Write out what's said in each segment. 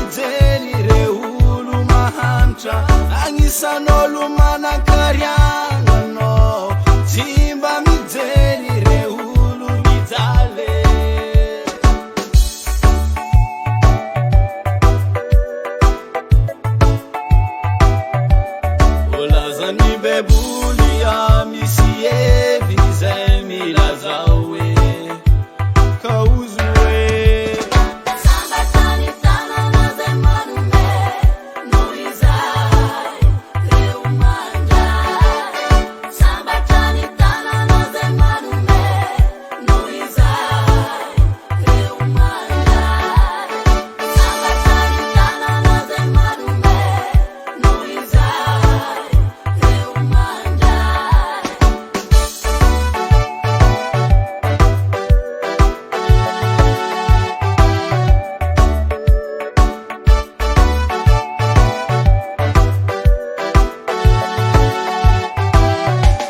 mijery re olo mahantra agnisan'olo manan-kariagnanao tsy mba mijery re olo mijaly olazany beboly misy evy zay milazao hoe kauzo hoe sambatany tanana zay manome noho izay reo mandray sambatany tanana zay manome noho izay reo mandray sambatany tanana zay manome noho izay reo mandray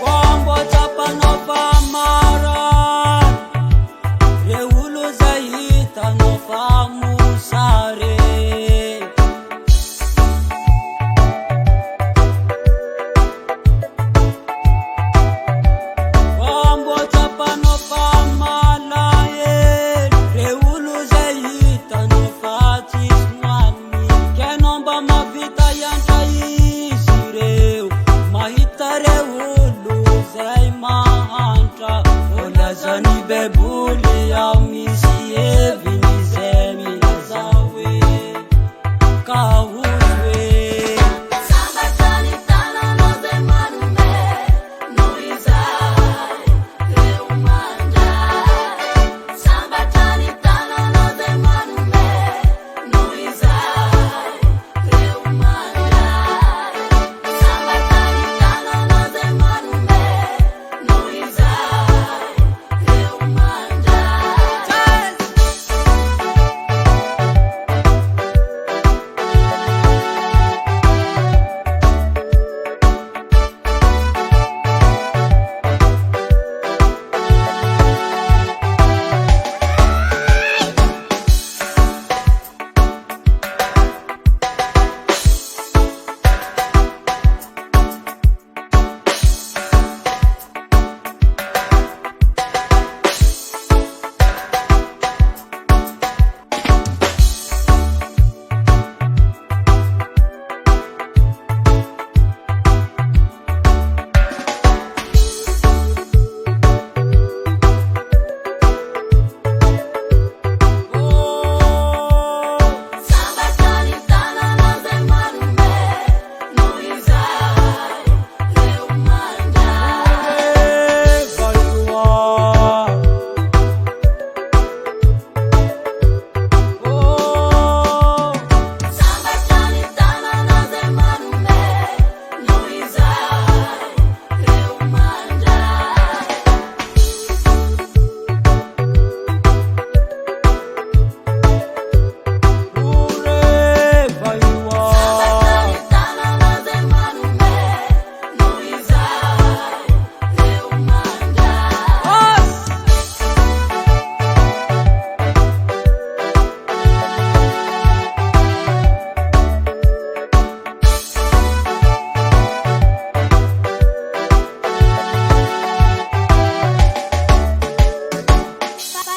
Kombo tsapanao famaran re olo zay hitanao famosare Kombo tsapanao famalael re olo zay hitanao fa tsisy noany kenao mba mavita iantra izy reo mahita re olo zay mahantra olazany beboly misy eviny zay milazao hoe kauzo hoe sambatany tanana zay manome noho izay reo mandray sambatany tanana zay manome noho izay reo mandray sambatany tanana zay manome noho izay reo mandray sambatany tanana zay manome noho izay reo mandray sambatany tanana zay manome noho izay reo mandray sambatany tanana zay manome noho izay reo mandray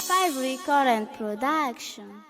Five Recording Production.